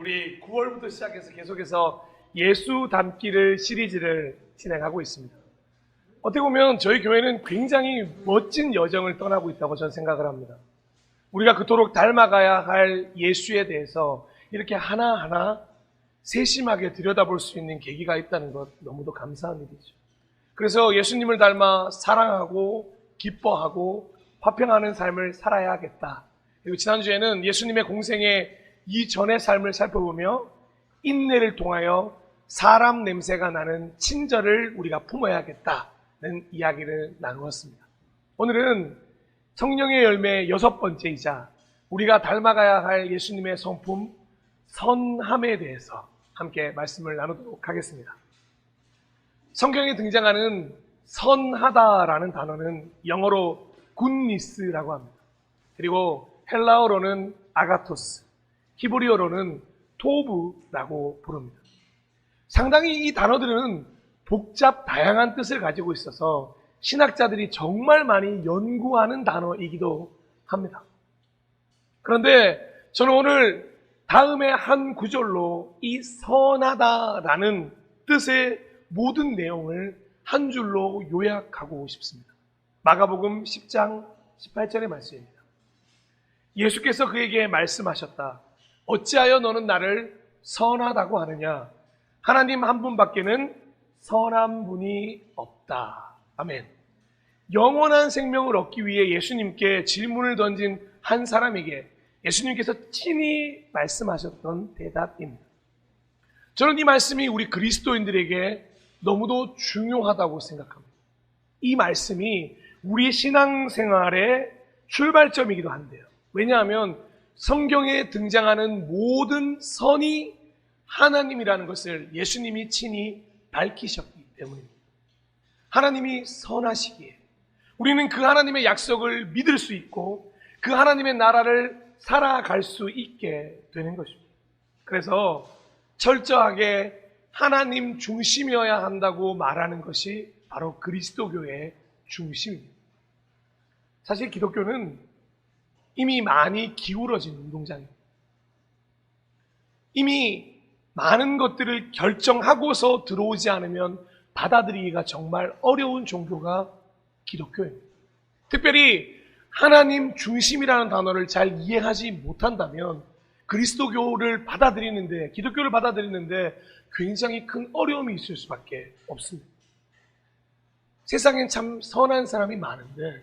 우리 9월부터 시작해서 계속해서 예수 닮기를 시리즈를 진행하고 있습니다. 어떻게 보면 저희 교회는 굉장히 멋진 여정을 떠나고 있다고 저는 생각을 합니다. 우리가 그토록 닮아가야 할 예수에 대해서 이렇게 하나하나 세심하게 들여다볼 수 있는 계기가 있다는 것 너무도 감사한 일이죠. 그래서 예수님을 닮아 사랑하고 기뻐하고 화평하는 삶을 살아야겠다. 그리고 지난주에는 예수님의 공생의 이전의 삶을 살펴보며 인내를 통하여 사람 냄새가 나는 친절을 우리가 품어야겠다는 이야기를 나누었습니다. 오늘은 성령의 열매의 6번째이자 우리가 닮아가야 할 예수님의 성품 선함에 대해서 함께 말씀을 나누도록 하겠습니다. 성경에 등장하는 선하다라는 단어는 영어로 굿니스라고 합니다. 그리고 헬라어로는 아가토스, 히브리어로는 토브라고 부릅니다. 상당히 이 단어들은 복잡 다양한 뜻을 가지고 있어서 신학자들이 정말 많이 연구하는 단어이기도 합니다. 그런데 저는 오늘 다음의 한 구절로 이 선하다라는 뜻의 모든 내용을 한 줄로 요약하고 싶습니다. 마가복음 10장 18절의 말씀입니다. 예수께서 그에게 말씀하셨다. 어찌하여 너는 나를 선하다고 하느냐? 하나님 한 분밖에는 선한 분이 없다. 아멘. 영원한 생명을 얻기 위해 예수님께 질문을 던진 한 사람에게 예수님께서 친히 말씀하셨던 대답입니다. 저는 이 말씀이 우리 그리스도인들에게 너무도 중요하다고 생각합니다. 이 말씀이 우리 신앙생활의 출발점이기도 한데요. 왜냐하면 성경에 등장하는 모든 선이 하나님이라는 것을 예수님이 친히 밝히셨기 때문입니다. 하나님이 선하시기에 우리는 그 하나님의 약속을 믿을 수 있고 그 하나님의 나라를 살아갈 수 있게 되는 것입니다. 그래서 철저하게 하나님 중심이어야 한다고 말하는 것이 바로 그리스도교의 중심입니다. 사실 기독교는 이미 많이 기울어진 운동장입니다. 이미 많은 것들을 결정하고서 들어오지 않으면 받아들이기가 정말 어려운 종교가 기독교입니다. 특별히 하나님 중심이라는 단어를 잘 이해하지 못한다면 그리스도교를 받아들이는데, 기독교를 받아들이는데 굉장히 큰 어려움이 있을 수밖에 없습니다. 세상엔 참 선한 사람이 많은데,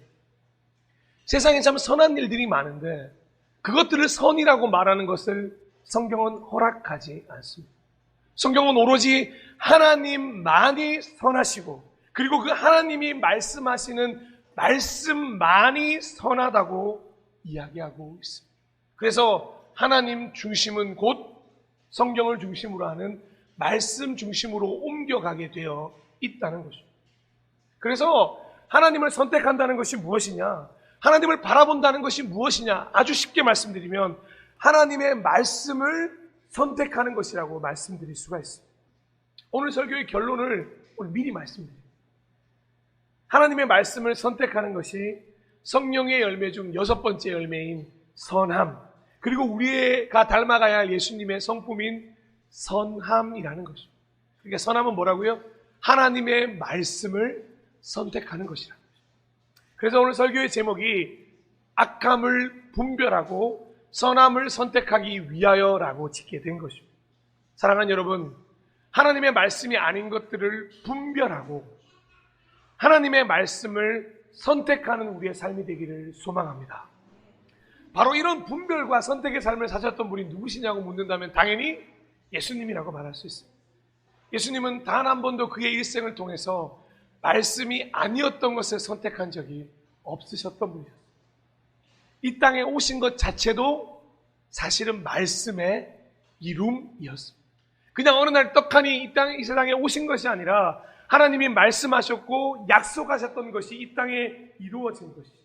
세상에 참 선한 일들이 많은데 그것들을 선이라고 말하는 것을 성경은 허락하지 않습니다. 성경은 오로지 하나님만이 선하시고 그리고 그 하나님이 말씀하시는 말씀만이 선하다고 이야기하고 있습니다. 그래서 하나님 중심은 곧 성경을 중심으로 하는 말씀 중심으로 옮겨가게 되어 있다는 것입니다. 그래서 하나님을 선택한다는 것이 무엇이냐? 하나님을 바라본다는 것이 무엇이냐? 아주 쉽게 말씀드리면 하나님의 말씀을 선택하는 것이라고 말씀드릴 수가 있습니다. 오늘 설교의 결론을 오늘 미리 말씀드립니다. 하나님의 말씀을 선택하는 것이 성령의 열매 중 6번째 열매인 선함, 그리고 우리가 닮아가야 할 예수님의 성품인 선함이라는 것입니다. 그러니까 선함은 뭐라고요? 하나님의 말씀을 선택하는 것이라. 그래서 오늘 설교의 제목이 악함을 분별하고 선함을 선택하기 위하여라고 짓게 된 것입니다. 사랑하는 여러분, 하나님의 말씀이 아닌 것들을 분별하고 하나님의 말씀을 선택하는 우리의 삶이 되기를 소망합니다. 바로 이런 분별과 선택의 삶을 사셨던 분이 누구시냐고 묻는다면 당연히 예수님이라고 말할 수 있습니다. 예수님은 단 한 번도 그의 일생을 통해서 말씀이 아니었던 것을 선택한 적이 없으셨던 분이었어요. 이 땅에 오신 것 자체도 사실은 말씀의 이룸이었습니다. 그냥 어느 날 떡하니 이 세상에 오신 것이 아니라 하나님이 말씀하셨고 약속하셨던 것이 이 땅에 이루어진 것이죠.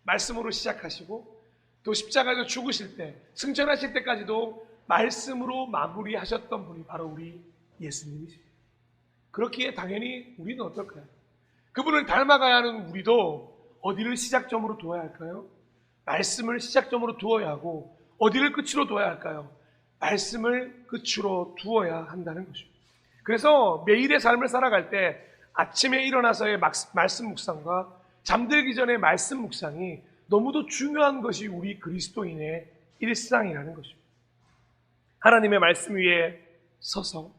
말씀으로 시작하시고 또 십자가에서 죽으실 때, 승천하실 때까지도 말씀으로 마무리하셨던 분이 바로 우리 예수님이십니다. 그렇기에 당연히 우리는 어떨까요? 그분을 닮아가야 하는 우리도 어디를 시작점으로 두어야 할까요? 말씀을 시작점으로 두어야 하고 어디를 끝으로 두어야 할까요? 말씀을 끝으로 두어야 한다는 것입니다. 그래서 매일의 삶을 살아갈 때 아침에 일어나서의 말씀 묵상과 잠들기 전에 말씀 묵상이 너무도 중요한 것이 우리 그리스도인의 일상이라는 것입니다. 하나님의 말씀 위에 서서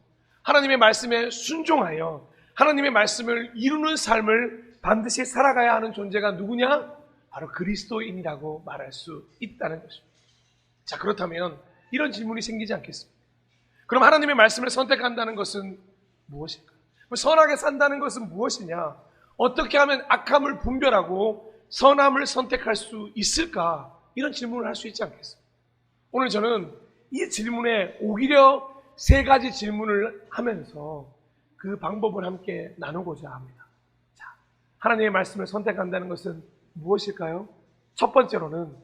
하나님의 말씀에 순종하여 하나님의 말씀을 이루는 삶을 반드시 살아가야 하는 존재가 누구냐? 바로 그리스도인이라고 말할 수 있다는 것입니다. 자, 그렇다면 이런 질문이 생기지 않겠습니까? 그럼 하나님의 말씀을 선택한다는 것은 무엇일까? 선하게 산다는 것은 무엇이냐? 어떻게 하면 악함을 분별하고 선함을 선택할 수 있을까? 이런 질문을 할 수 있지 않겠습니까? 오늘 저는 이 질문에 오히려 세 가지 질문을 하면서 그 방법을 함께 나누고자 합니다. 자, 하나님의 말씀을 선택한다는 것은 무엇일까요? 첫 번째로는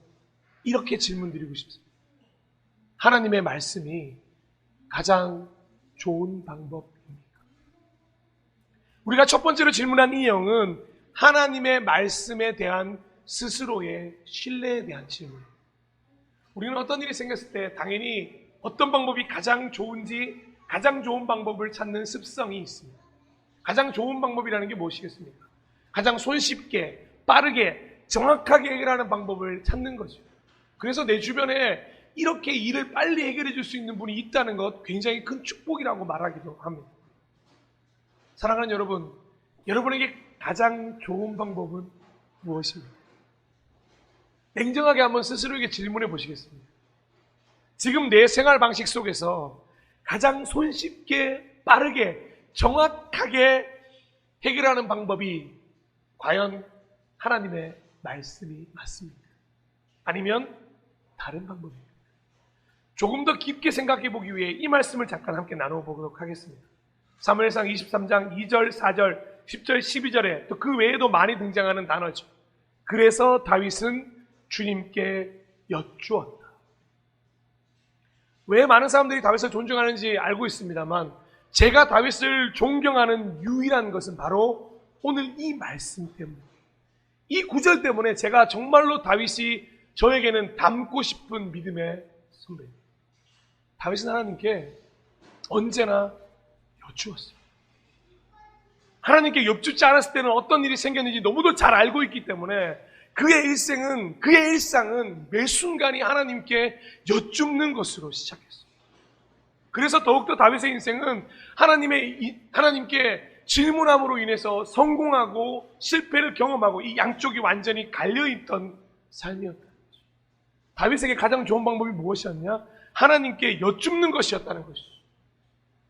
이렇게 질문드리고 싶습니다. 하나님의 말씀이 가장 좋은 방법입니까? 우리가 첫 번째로 질문한 이 내용은 하나님의 말씀에 대한 스스로의 신뢰에 대한 질문입니다. 우리는 어떤 일이 생겼을 때 당연히 어떤 방법이 가장 좋은지 가장 좋은 방법을 찾는 습성이 있습니다. 가장 좋은 방법이라는 게 무엇이겠습니까? 가장 손쉽게, 빠르게, 정확하게 해결하는 방법을 찾는 거죠. 그래서 내 주변에 이렇게 일을 빨리 해결해 줄 수 있는 분이 있다는 것 굉장히 큰 축복이라고 말하기도 합니다. 사랑하는 여러분, 여러분에게 가장 좋은 방법은 무엇입니까? 냉정하게 한번 스스로에게 질문해 보시겠습니다. 지금 내 생활 방식 속에서 가장 손쉽게, 빠르게, 정확하게 해결하는 방법이 과연 하나님의 말씀이 맞습니까? 아니면 다른 방법입니까? 조금 더 깊게 생각해 보기 위해 이 말씀을 잠깐 함께 나눠보도록 하겠습니다. 사무엘상 23장 2절, 4절, 10절, 12절에 또 그 외에도 많이 등장하는 단어죠. 그래서 다윗은 주님께 여쭈었다. 왜 많은 사람들이 다윗을 존경하는지 알고 있습니다만 제가 다윗을 존경하는 유일한 것은 바로 오늘 이 말씀 때문에, 이 구절 때문에 제가 정말로 다윗이 저에게는 닮고 싶은 믿음의 선배입니다. 다윗은 하나님께 언제나 여쭈었습니다. 하나님께 여쭙지 않았을 때는 어떤 일이 생겼는지 너무도 잘 알고 있기 때문에 그의 일상은 매 순간이 하나님께 여쭙는 것으로 시작했습니다. 그래서 더욱더 다윗의 인생은 하나님께 질문함으로 인해서 성공하고 실패를 경험하고 이 양쪽이 완전히 갈려있던 삶이었다. 다윗에게 가장 좋은 방법이 무엇이었냐? 하나님께 여쭙는 것이었다는 것이죠.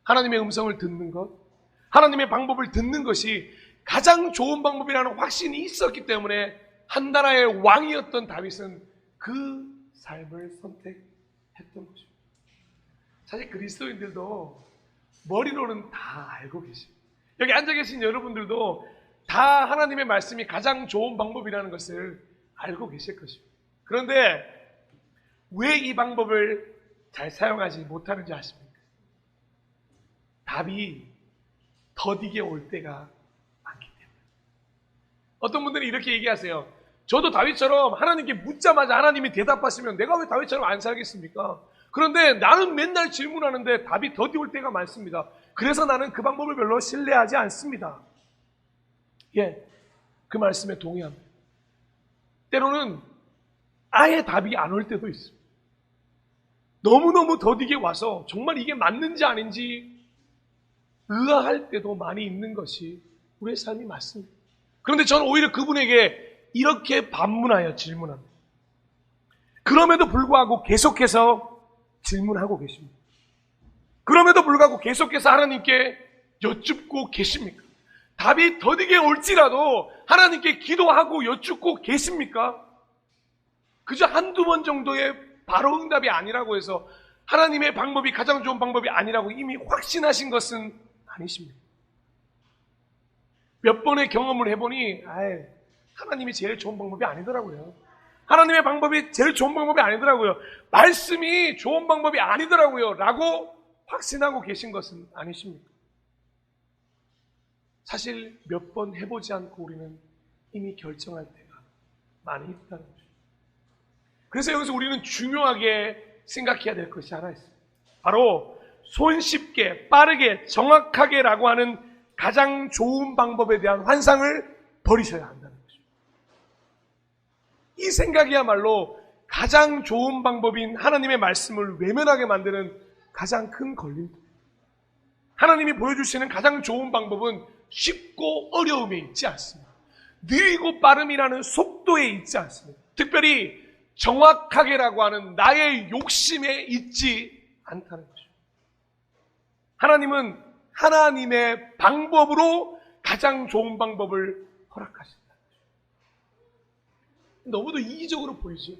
하나님의 음성을 듣는 것, 하나님의 방법을 듣는 것이 가장 좋은 방법이라는 확신이 있었기 때문에 한 나라의 왕이었던 다윗은 그 삶을 선택했던 것입니다. 사실 그리스도인들도 머리로는 다 알고 계십니다. 여기 앉아 계신 여러분들도 다 하나님의 말씀이 가장 좋은 방법이라는 것을 알고 계실 것입니다. 그런데 왜 이 방법을 잘 사용하지 못하는지 아십니까? 답이 더디게 올 때가 많기 때문에. 어떤 분들이 이렇게 얘기하세요. 저도 다윗처럼 하나님께 묻자마자 하나님이 대답하시면 내가 왜 다윗처럼 안 살겠습니까? 그런데 나는 맨날 질문하는데 답이 더디 올 때가 많습니다. 그래서 나는 그 방법을 별로 신뢰하지 않습니다. 예, 그 말씀에 동의합니다. 때로는 아예 답이 안 올 때도 있습니다. 너무너무 더디게 와서 정말 이게 맞는지 아닌지 의아할 때도 많이 있는 것이 우리의 삶이 맞습니다. 그런데 저는 오히려 그분에게 이렇게 반문하여 질문합니다. 그럼에도 불구하고 계속해서 질문하고 계십니다. 그럼에도 불구하고 계속해서 하나님께 여쭙고 계십니까? 답이 더디게 올지라도 하나님께 기도하고 여쭙고 계십니까? 그저 한두 번 정도의 바로 응답이 아니라고 해서 하나님의 방법이 가장 좋은 방법이 아니라고 이미 확신하신 것은 아니십니다. 몇 번의 경험을 해보니 하나님이 제일 좋은 방법이 아니더라고요. 하나님의 방법이 제일 좋은 방법이 아니더라고요. 말씀이 좋은 방법이 아니더라고요. 라고 확신하고 계신 것은 아니십니까? 사실 몇 번 해보지 않고 우리는 이미 결정할 때가 많이 있다는 거죠. 그래서 여기서 우리는 중요하게 생각해야 될 것이 하나 있습니다. 바로 손쉽게, 빠르게, 정확하게라고 하는 가장 좋은 방법에 대한 환상을 버리셔야 한다는 거죠. 이 생각이야말로 가장 좋은 방법인 하나님의 말씀을 외면하게 만드는 가장 큰 걸림돌. 하나님이 보여주시는 가장 좋은 방법은 쉽고 어려움에 있지 않습니다. 느리고 빠름이라는 속도에 있지 않습니다. 특별히 정확하게라고 하는 나의 욕심에 있지 않다는 거죠. 하나님은 하나님의 방법으로 가장 좋은 방법을 허락하신다. 너무도 이기적으로 보이죠.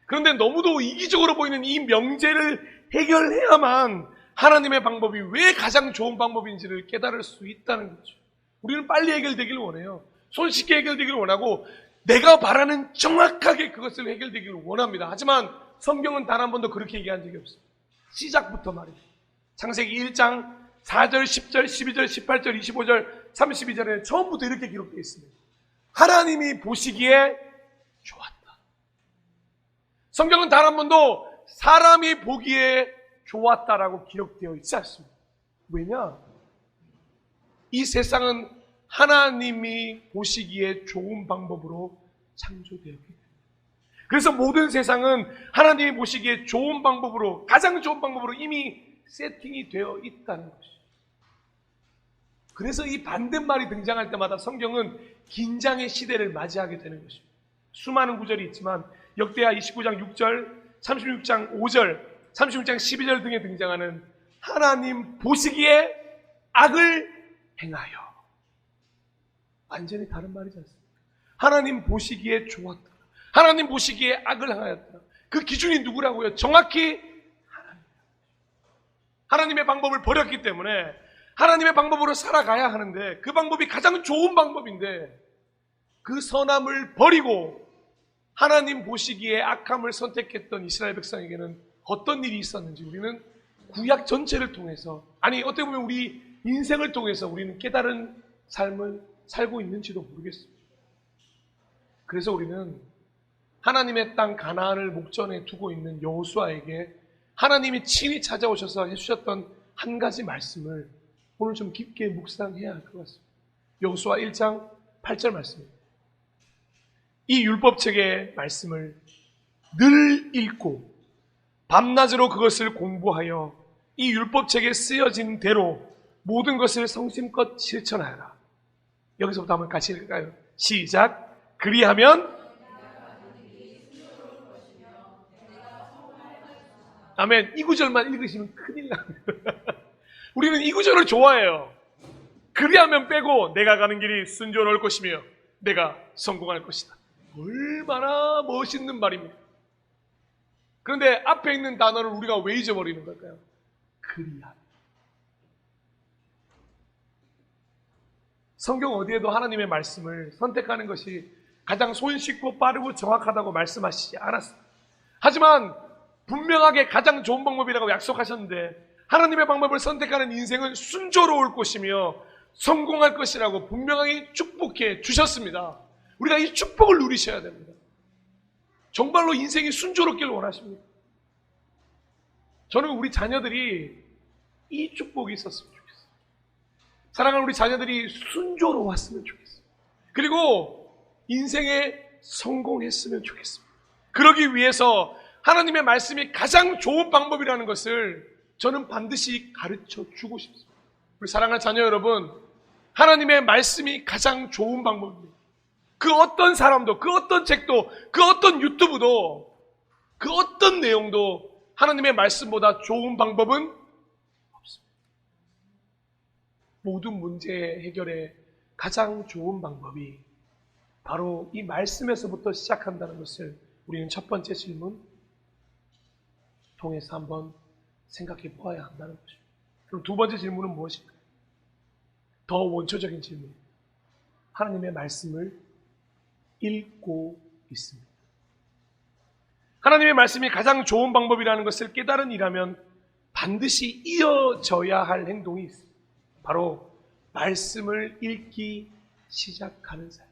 그런데 너무도 이기적으로 보이는 이 명제를 해결해야만 하나님의 방법이 왜 가장 좋은 방법인지를 깨달을 수 있다는 거죠. 우리는 빨리 해결되기를 원해요. 손쉽게 해결되기를 원하고 내가 바라는 정확하게 그것을 해결되기를 원합니다. 하지만 성경은 단 한 번도 그렇게 얘기한 적이 없어요. 시작부터 말이에요. 창세기 1장 4절, 10절, 12절, 18절, 25절, 32절에 처음부터 이렇게 기록되어 있습니다. 하나님이 보시기에 좋았다. 성경은 단 한 번도 사람이 보기에 좋았다라고 기록되어 있지 않습니다. 왜냐? 이 세상은 하나님이 보시기에 좋은 방법으로 창조되었기 때문에. 그래서 모든 세상은 하나님이 보시기에 좋은 방법으로, 가장 좋은 방법으로 이미 세팅이 되어 있다는 것이죠. 그래서 이 반대말이 등장할 때마다 성경은 긴장의 시대를 맞이하게 되는 것입니다. 수많은 구절이 있지만 역대하 29장 6절, 36장 5절, 36장 12절 등에 등장하는 하나님 보시기에 악을 행하여, 완전히 다른 말이지 않습니까? 하나님 보시기에 좋았다. 하나님 보시기에 악을 행하였다. 그 기준이 누구라고요? 정확히 하나님. 하나님의 방법을 버렸기 때문에 하나님의 방법으로 살아가야 하는데, 그 방법이 가장 좋은 방법인데 그 선함을 버리고 하나님 보시기에 악함을 선택했던 이스라엘 백성에게는 어떤 일이 있었는지 우리는 구약 전체를 통해서, 아니 어떻게 보면 우리 인생을 통해서 우리는 깨달은 삶을 살고 있는지도 모르겠습니다. 그래서 우리는 하나님의 땅 가나안을 목전에 두고 있는 여호수아에게 하나님이 친히 찾아오셔서 해주셨던 한 가지 말씀을 오늘 좀 깊게 묵상해야 할 것 같습니다. 여호수아 1장 8절 말씀입니다. 이 율법책의 말씀을 늘 읽고 밤낮으로 그것을 공부하여 이 율법책에 쓰여진 대로 모든 것을 성심껏 실천하여라. 여기서부터 한번 같이 읽을까요? 시작. 그리하면, 아멘. 이 구절만 읽으시면 큰일 납니다. 우리는 이 구절을 좋아해요. 그리하면 빼고 내가 가는 길이 순조로울 것이며 내가 성공할 것이다. 얼마나 멋있는 말입니다. 그런데 앞에 있는 단어를 우리가 왜 잊어버리는 걸까요? 그리하면. 성경 어디에도 하나님의 말씀을 선택하는 것이 가장 손쉽고 빠르고 정확하다고 말씀하시지 않았습니다. 하지만 분명하게 가장 좋은 방법이라고 약속하셨는데, 하나님의 방법을 선택하는 인생은 순조로울 것이며 성공할 것이라고 분명하게 축복해 주셨습니다. 우리가 이 축복을 누리셔야 됩니다. 정말로 인생이 순조롭기를 원하십니까? 저는 우리 자녀들이 이 축복이 있었으면 좋겠어요. 사랑하는 우리 자녀들이 순조로웠으면 좋겠어요. 그리고 인생에 성공했으면 좋겠습니다. 그러기 위해서 하나님의 말씀이 가장 좋은 방법이라는 것을 저는 반드시 가르쳐 주고 싶습니다. 우리 사랑하는 자녀 여러분, 하나님의 말씀이 가장 좋은 방법입니다. 그 어떤 사람도, 그 어떤 책도, 그 어떤 유튜브도, 그 어떤 내용도 하나님의 말씀보다 좋은 방법은 없습니다. 모든 문제 해결의 가장 좋은 방법이 바로 이 말씀에서부터 시작한다는 것을 우리는 첫 번째 질문 통해서 한번 생각해 보아야 한다는 것입니다. 그럼 두 번째 질문은 무엇일까요? 더 원초적인 질문입니다. 하나님의 말씀을 읽고 있습니다. 하나님의 말씀이 가장 좋은 방법이라는 것을 깨달은 이라면 반드시 이어져야 할 행동이 있습니다. 바로 말씀을 읽기 시작하는 삶.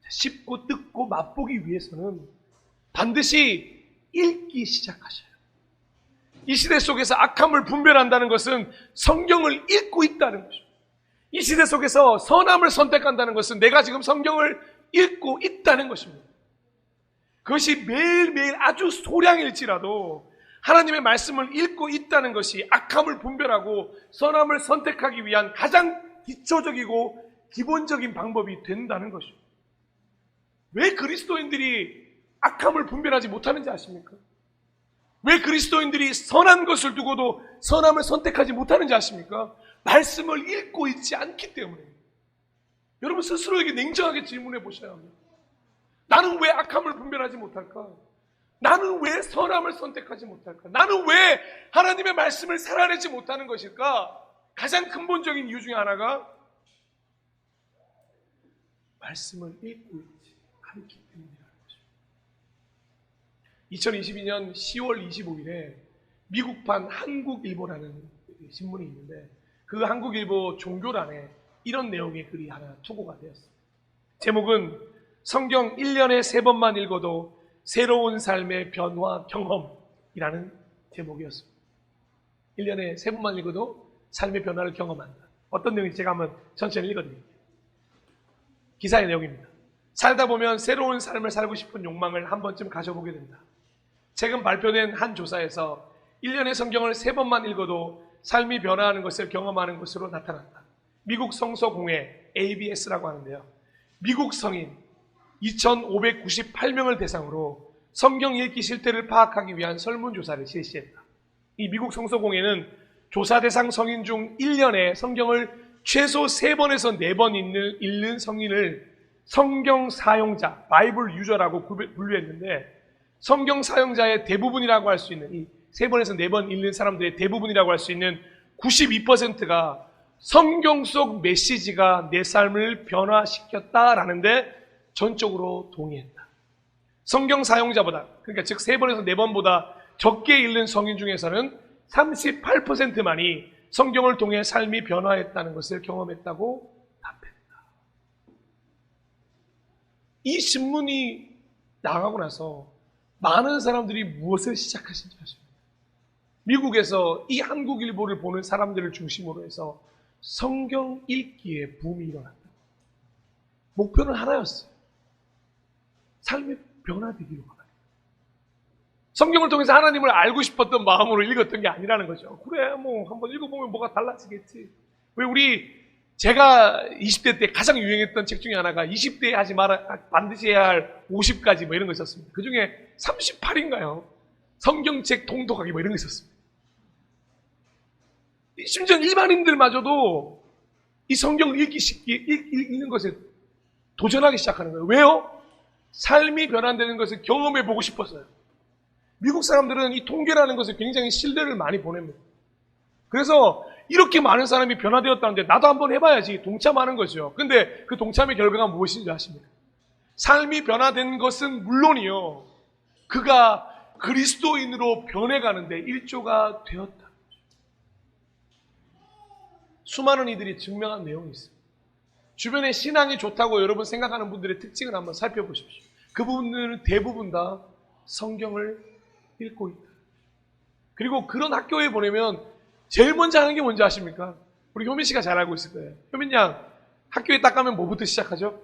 씹고 뜯고 맛보기 위해서는 반드시 읽기 시작하셔요. 이 시대 속에서 악함을 분별한다는 것은 성경을 읽고 있다는 것입니다. 이 시대 속에서 선함을 선택한다는 것은 내가 지금 성경을 읽고 있다는 것입니다. 그것이 매일매일 아주 소량일지라도 하나님의 말씀을 읽고 있다는 것이 악함을 분별하고 선함을 선택하기 위한 가장 기초적이고 기본적인 방법이 된다는 것입니다. 왜 그리스도인들이 악함을 분별하지 못하는지 아십니까? 왜 그리스도인들이 선한 것을 두고도 선함을 선택하지 못하는지 아십니까? 말씀을 읽고 있지 않기 때문에. 여러분 스스로에게 냉정하게 질문해 보셔야 합니다. 나는 왜 악함을 분별하지 못할까? 나는 왜 선함을 선택하지 못할까? 나는 왜 하나님의 말씀을 살아내지 못하는 것일까? 가장 근본적인 이유 중에 하나가 말씀을 읽고 있지 않기 때문이라는 것입니다. 2022년 10월 25일에 미국판 한국일보라는 신문이 있는데 그 한국일보 종교란에 이런 내용의 글이 하나 투고가 되었습니다. 제목은 성경 1년에 3번만 읽어도 새로운 삶의 변화 경험이라는 제목이었습니다. 1년에 3번만 읽어도 삶의 변화를 경험한다. 어떤 내용인지 제가 한번 천천히 읽어드릴게요. 기사의 내용입니다. 살다 보면 새로운 삶을 살고 싶은 욕망을 한 번쯤 가져보게 된다. 최근 발표된 한 조사에서 1년에 성경을 3번만 읽어도 삶이 변화하는 것을 경험하는 것으로 나타났다. 미국 성서공회 ABS라고 하는데요. 미국 성인 2,598명을 대상으로 성경 읽기 실태를 파악하기 위한 설문조사를 실시했다. 이 미국 성서공회는 조사 대상 성인 중 1년에 성경을 최소 3번에서 4번 읽는 성인을 성경 사용자, 바이블 유저라고 분류했는데 성경 사용자의 대부분이라고 할 수 있는 이 3번에서 4번 읽는 사람들의 대부분이라고 할 수 있는 92%가 성경 속 메시지가 내 삶을 변화시켰다라는데 전적으로 동의했다. 성경 사용자보다, 그러니까 즉 3번에서 4번보다 적게 읽는 성인 중에서는 38%만이 성경을 통해 삶이 변화했다는 것을 경험했다고 답했다. 이 신문이 나가고 나서 많은 사람들이 무엇을 시작하신지 아십니까? 미국에서 이 한국일보를 보는 사람들을 중심으로 해서 성경 읽기에 붐이 일어났다. 목표는 하나였어요. 삶의 변화되기로 바랍니다. 성경을 통해서 하나님을 알고 싶었던 마음으로 읽었던 게 아니라는 거죠. 그래, 뭐 한번 읽어보면 뭐가 달라지겠지. 왜 제가 20대 때 가장 유행했던 책 중에 하나가 20대에 하지 마라, 반드시 해야 할 50가지 뭐 이런 거 있었습니다. 그 중에 38인가요? 성경책 통독하기 뭐 이런 거 있었습니다. 심지어 일반인들마저도 이 성경을 읽는 것에 도전하기 시작하는 거예요. 왜요? 삶이 변화되는 것을 경험해 보고 싶었어요. 미국 사람들은 이 통계라는 것에 굉장히 신뢰를 많이 보냅니다. 그래서 이렇게 많은 사람이 변화되었다는데 나도 한번 해봐야지 동참하는 거죠. 근데 그 동참의 결과가 무엇인지 아십니까? 삶이 변화된 것은 물론이요, 그가 그리스도인으로 변해가는데 일조가 되었다. 수많은 이들이 증명한 내용이 있습니다. 주변에 신앙이 좋다고 여러분 생각하는 분들의 특징을 한번 살펴보십시오. 그분들은 대부분 다 성경을 읽고 있다. 그리고 그런 학교에 보내면 제일 먼저 하는 게 뭔지 아십니까? 우리 효민 씨가 잘 알고 있을 거예요. 효민 양, 학교에 딱 가면 뭐부터 시작하죠?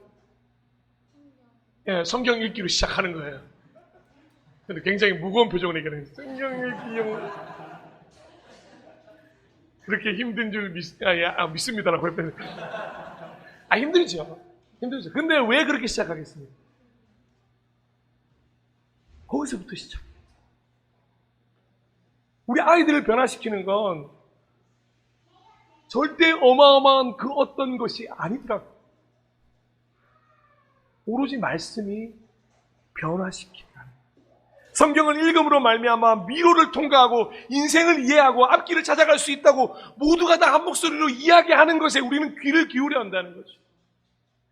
예, 성경 읽기로 시작하는 거예요. 근데 굉장히 무거운 표정으로 얘기하는 거예요. 성경 읽기요. 그렇게 힘든 줄 믿습니다라고 했더니 힘들죠. 힘들죠. 근데 왜 그렇게 시작하겠습니까? 거기서부터 시작. 우리 아이들을 변화시키는 건 절대 어마어마한 그 어떤 것이 아니더라고요. 오로지 말씀이 변화시킨다는 거예요. 성경을 읽음으로 말미암아 미로를 통과하고 인생을 이해하고 앞길을 찾아갈 수 있다고 모두가 다 한 목소리로 이야기하는 것에 우리는 귀를 기울여야 한다는 거죠.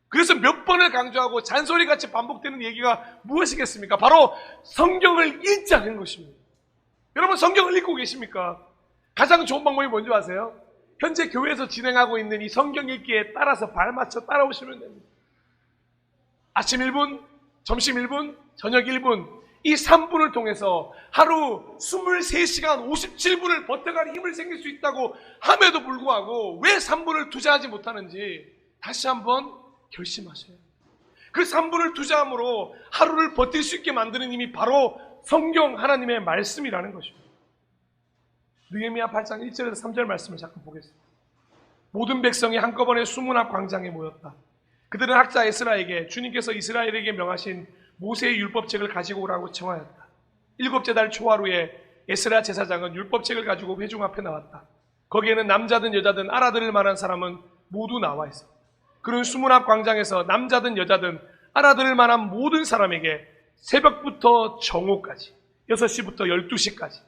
그래서 몇 번을 강조하고 잔소리같이 반복되는 얘기가 무엇이겠습니까? 바로 성경을 읽자는 것입니다. 여러분 성경을 읽고 계십니까? 가장 좋은 방법이 뭔지 아세요? 현재 교회에서 진행하고 있는 이 성경 읽기에 따라서 발맞춰 따라오시면 됩니다. 아침 1분, 점심 1분, 저녁 1분 이 3분을 통해서 하루 23시간 57분을 버텨갈 힘을 생길 수 있다고 함에도 불구하고 왜 3분을 투자하지 못하는지 다시 한번 결심하셔요. 그 3분을 투자함으로 하루를 버틸 수 있게 만드는 힘이 바로 성경 하나님의 말씀이라는 것입니다. 느헤미야 8장 1절에서 3절 말씀을 잠깐 보겠습니다. 모든 백성이 한꺼번에 수문 앞 광장에 모였다. 그들은 학자 에스라에게 주님께서 이스라엘에게 명하신 모세의 율법책을 가지고 오라고 청하였다. 7째 달 초하루에 에스라 제사장은 율법책을 가지고 회중 앞에 나왔다. 거기에는 남자든 여자든 알아들을 만한 사람은 모두 나와 있었다. 그는 수문 앞 광장에서 남자든 여자든 알아들을 만한 모든 사람에게 새벽부터 정오까지 6시부터 12시까지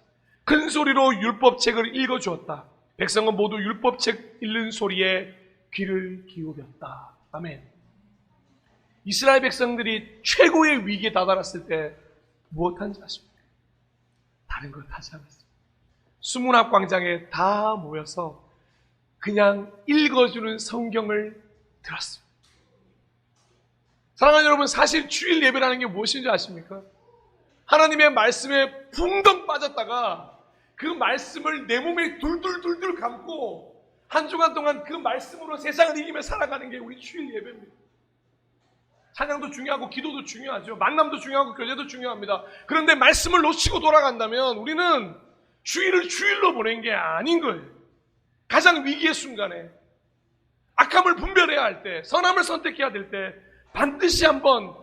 큰 소리로 율법책을 읽어주었다. 백성은 모두 율법책 읽는 소리에 귀를 기울였다. 아멘. 이스라엘 백성들이 최고의 위기에 다다랐을 때 무엇한지 아십니까? 다른 걸 하지 않았습니다. 수문 앞 광장에 다 모여서 그냥 읽어주는 성경을 들었습니다. 사랑하는 여러분, 사실 주일 예배라는 게 무엇인지 아십니까? 하나님의 말씀에 붕덩 빠졌다가 그 말씀을 내 몸에 둘둘둘둘 감고 한 주간 동안 그 말씀으로 세상을 이기며 살아가는 게 우리 주일 예배입니다. 찬양도 중요하고 기도도 중요하죠. 만남도 중요하고 교제도 중요합니다. 그런데 말씀을 놓치고 돌아간다면 우리는 주일을 주일로 보낸 게 아닌 거예요. 가장 위기의 순간에 악함을 분별해야 할 때, 선함을 선택해야 될 때 반드시 한번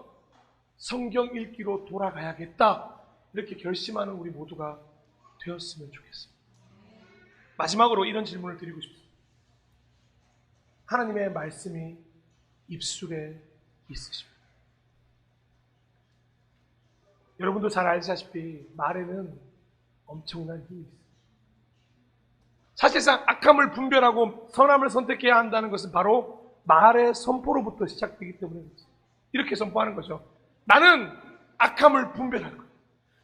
성경 읽기로 돌아가야겠다, 이렇게 결심하는 우리 모두가 되었으면 좋겠습니다. 마지막으로 이런 질문을 드리고 싶습니다. 하나님의 말씀이 입술에 있으십니다. 여러분도 잘 아시다시피 말에는 엄청난 힘이 있습니다. 사실상 악함을 분별하고 선함을 선택해야 한다는 것은 바로 말의 선포로부터 시작되기 때문에 이렇게 선포하는 거죠. 나는 악함을 분별할 거야.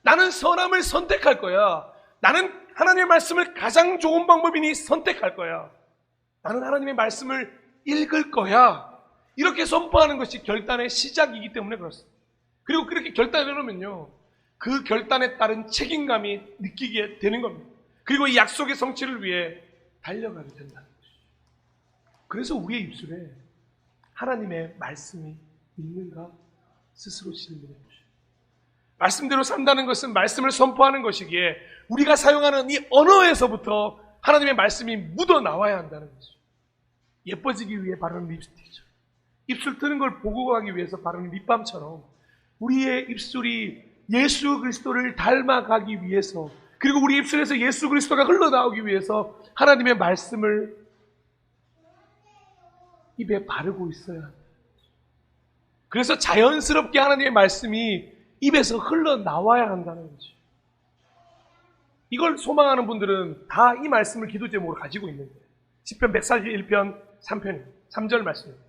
나는 선함을 선택할 거야. 나는 하나님의 말씀을 가장 좋은 방법이니 선택할 거야. 나는 하나님의 말씀을 읽을 거야. 이렇게 선포하는 것이 결단의 시작이기 때문에 그렇습니다. 그리고 그렇게 결단을 해놓으면요, 그 결단에 따른 책임감이 느끼게 되는 겁니다. 그리고 이 약속의 성취를 위해 달려가게 된다는 것이죠. 그래서 우리의 입술에 하나님의 말씀이 있는가 스스로 질문해 보시죠. 말씀대로 산다는 것은 말씀을 선포하는 것이기에 우리가 사용하는 이 언어에서부터 하나님의 말씀이 묻어나와야 한다는 것이죠. 예뻐지기 위해 바르는 립스틱이죠. 입술 트는 걸 보고 가기 위해서 바르는 립밤처럼 우리의 입술이 예수 그리스도를 닮아가기 위해서, 그리고 우리 입술에서 예수 그리스도가 흘러나오기 위해서 하나님의 말씀을 입에 바르고 있어야 합니다. 그래서 자연스럽게 하나님의 말씀이 입에서 흘러나와야 한다는 거죠. 이걸 소망하는 분들은 다 이 말씀을 기도 제목으로 가지고 있는 거예요. 시편 141편 3편 3절 말씀입니다.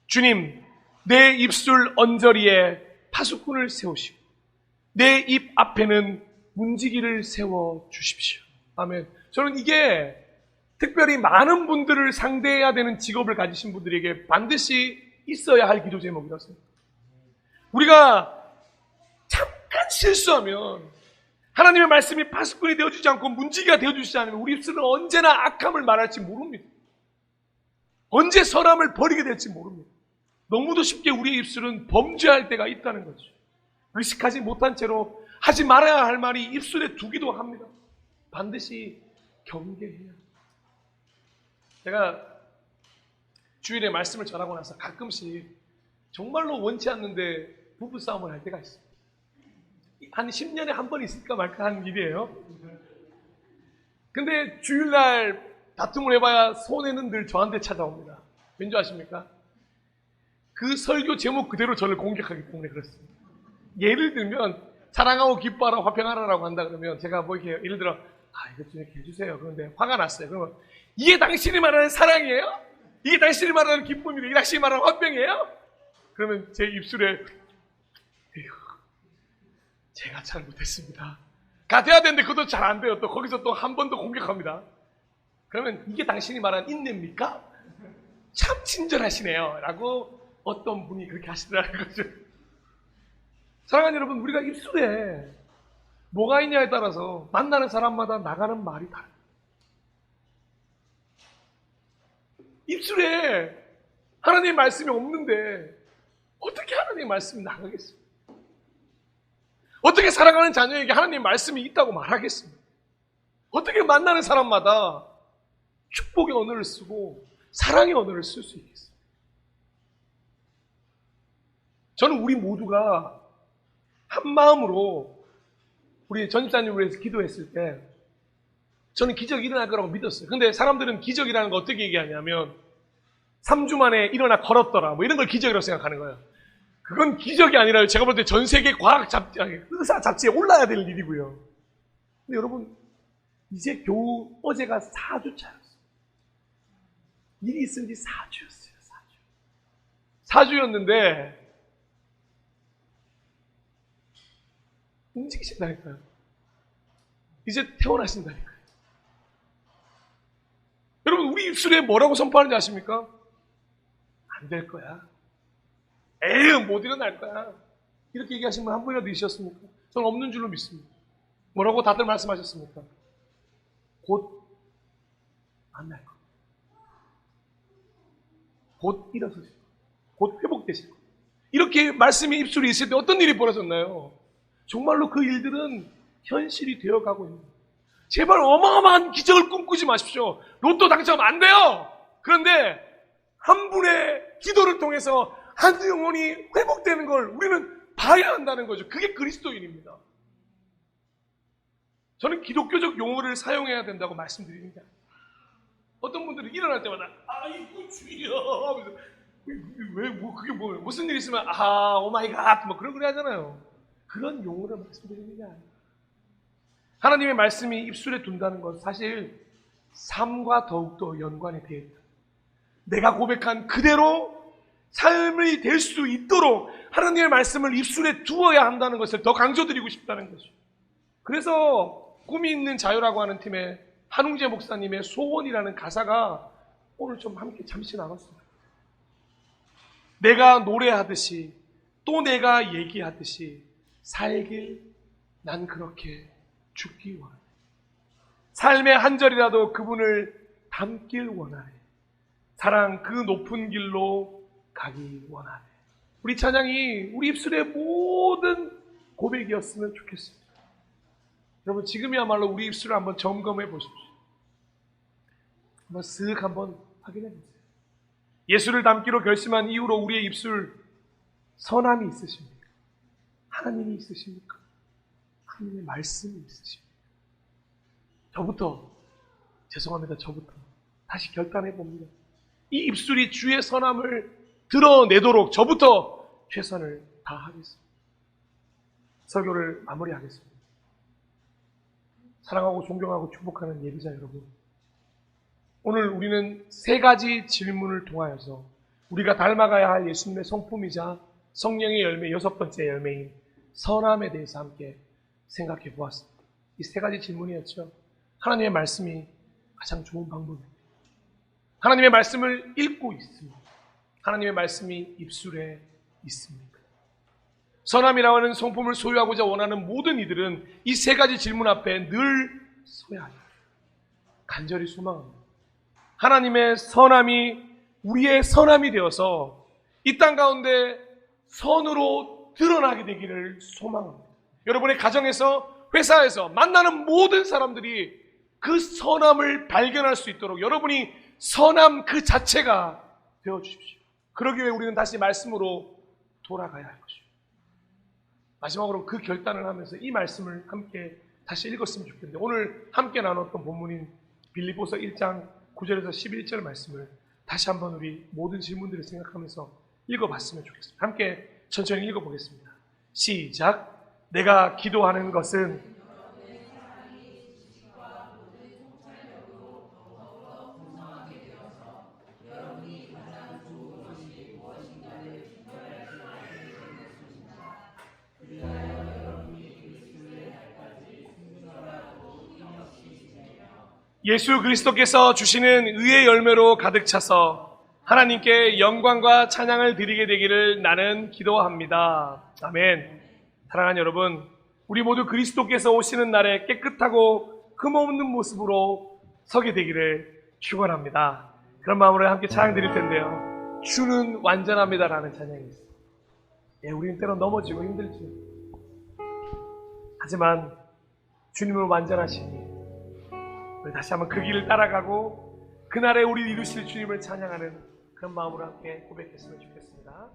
주님, 내 입술 언저리에 파수꾼을 세우시고 내 입 앞에는 문지기를 세워 주십시오. 아멘. 저는 이게 특별히 많은 분들을 상대해야 되는 직업을 가지신 분들에게 반드시 있어야 할 기도 제목이라고 생각합니다. 우리가 잠깐 실수하면 하나님의 말씀이 파수꾼이 되어주지 않고 문지기가 되어주지 않으면 우리 입술은 언제나 악함을 말할지 모릅니다. 언제 선함을 버리게 될지 모릅니다. 너무도 쉽게 우리의 입술은 범죄할 때가 있다는 거죠. 의식하지 못한 채로 하지 말아야 할 말이 입술에 두기도 합니다. 반드시 경계해야 합니다. 제가 주일에 말씀을 전하고 나서 가끔씩 정말로 원치 않는데 부부싸움을 할 때가 있습니다. 한 10년에 한 번 있을까 말까 하는 일이에요. 근데 주일날 다툼을 해봐야 손해는 늘 저한테 찾아옵니다. 왠지 아십니까? 그 설교 제목 그대로 저를 공격하기 때문에 그렇습니다. 예를 들면 사랑하고 기뻐하라 화평하라라고 한다 그러면 제가 뭐 이렇게 예를 들어 이것 좀 이렇게 해주세요. 그런데 화가 났어요. 그러면 이게 당신이 말하는 사랑이에요? 이게 당신이 말하는 기쁨이고 이게 당신이 말하는 화평이에요? 그러면 제 입술에 제가 잘못했습니다. 같아야 되는데 그것도 잘 안 돼요. 또 거기서 또 한 번 더 공격합니다. 그러면 이게 당신이 말하는 인내입니까? 참 친절하시네요. 라고 어떤 분이 그렇게 하시더라는 거죠. 사랑하는 여러분, 우리가 입술에 뭐가 있냐에 따라서 만나는 사람마다 나가는 말이 다릅니다. 입술에 하나님의 말씀이 없는데 어떻게 하나님의 말씀이 나가겠습니까? 어떻게 살아가는 자녀에게 하나님의 말씀이 있다고 말하겠습니까? 어떻게 만나는 사람마다 축복의 언어를 쓰고 사랑의 언어를 쓸 수 있겠습니까? 저는 우리 모두가 한 마음으로 우리 전집사님을 위해서 기도했을 때 저는 기적이 일어날 거라고 믿었어요. 근데 사람들은 기적이라는 거 어떻게 얘기하냐면 3주 만에 일어나 걸었더라 뭐 이런 걸 기적이라고 생각하는 거예요. 그건 기적이 아니라 제가 볼 때 전 세계 과학 잡지, 의사 잡지에 올라야 될 일이고요. 근데 여러분, 이제 겨우 어제가 4주 차였어요. 일이 있은 지 4주였어요. 4주였는데 움직이신다니까요. 이제 태어나신다니까요. 여러분, 우리 입술에 뭐라고 선포하는지 아십니까? 안 될 거야. 에휴, 못 일어날 거야. 이렇게 얘기하신 분 한 분이라도 있으셨습니까? 저는 없는 줄로 믿습니다. 뭐라고 다들 말씀하셨습니까? 곧 만날 거. 곧 일어서실 거. 곧 회복되실 거. 이렇게 말씀이 입술이 있을 때 어떤 일이 벌어졌나요? 정말로 그 일들은 현실이 되어가고 있는 거예요. 제발 어마어마한 기적을 꿈꾸지 마십시오. 로또 당첨 안 돼요. 그런데 한 분의 기도를 통해서 한 영혼이 회복되는 걸 우리는 봐야 한다는 거죠. 그게 그리스도인입니다. 저는 기독교적 용어를 사용해야 된다고 말씀드리는 게 아니에요. 어떤 분들은 일어날 때마다 아이고 주여 하면서 왜 뭐 그게 뭐예요? 무슨 일 있으면 오 마이 갓 뭐 그런 거 하잖아요. 그런 용어를 말씀드리는 게 아니에요. 하나님의 말씀이 입술에 둔다는 건 사실 삶과 더욱더 연관이 되어 있다. 내가 고백한 그대로 삶이 될 수 있도록 하나님의 말씀을 입술에 두어야 한다는 것을 더 강조드리고 싶다는 거죠. 그래서 꿈이 있는 자유라고 하는 팀의 한웅재 목사님의 소원이라는 가사가 오늘 좀 함께 잠시 나눴습니다. 내가 노래하듯이 또 내가 얘기하듯이 살길 난 그렇게 죽기 원하네. 삶의 한 절이라도 그분을 담길 원하네. 사랑 그 높은 길로 가기 원하네. 우리 찬양이 우리 입술의 모든 고백이었으면 좋겠습니다. 여러분, 지금이야말로 우리 입술을 한번 점검해 보십시오. 한번 쓱 한번 확인해 보세요. 예수를 닮기로 결심한 이후로 우리의 입술 선함이 있으십니까? 하나님이 있으십니까? 하나님의 말씀이 있으십니까? 저부터 다시 결단해 봅니다. 이 입술이 주의 선함을 드러내도록 저부터 최선을 다하겠습니다. 설교를 마무리하겠습니다. 사랑하고 존경하고 축복하는 예비자 여러분, 오늘 우리는 세 가지 질문을 통하여서 우리가 닮아가야 할 예수님의 성품이자 성령의 열매, 6번째 열매인 선함에 대해서 함께 생각해 보았습니다. 이 세 가지 질문이었죠. 하나님의 말씀이 가장 좋은 방법입니다. 하나님의 말씀을 읽고 있습니다. 하나님의 말씀이 입술에 있습니까? 선함이라고 하는 성품을 소유하고자 원하는 모든 이들은 이 세 가지 질문 앞에 늘 서야 합니다. 간절히 소망합니다. 하나님의 선함이 우리의 선함이 되어서 이 땅 가운데 선으로 드러나게 되기를 소망합니다. 여러분의 가정에서, 회사에서 만나는 모든 사람들이 그 선함을 발견할 수 있도록 여러분이 선함 그 자체가 되어주십시오. 그러기 위해 우리는 다시 말씀으로 돌아가야 할 것입니다. 마지막으로 그 결단을 하면서 이 말씀을 함께 다시 읽었으면 좋겠는데, 오늘 함께 나눴던 본문인 빌립보서 1장 9절에서 11절 말씀을 다시 한번 우리 모든 질문들을 생각하면서 읽어봤으면 좋겠습니다. 함께 천천히 읽어보겠습니다. 시작. 내가 기도하는 것은 예수 그리스도께서 주시는 의의 열매로 가득 차서 하나님께 영광과 찬양을 드리게 되기를 나는 기도합니다. 아멘. 사랑하는 여러분, 우리 모두 그리스도께서 오시는 날에 깨끗하고 흠없는 모습으로 서게 되기를 축원합니다. 그런 마음으로 함께 찬양 드릴 텐데요. 주는 완전합니다라는 찬양이 있습니다. 예, 우리는 때로 넘어지고 힘들죠. 하지만 주님은 완전하시니 우리 다시 한번 그 길을 따라가고 그날에 우리 이루실 주님을 찬양하는 그런 마음으로 함께 고백했으면 좋겠습니다.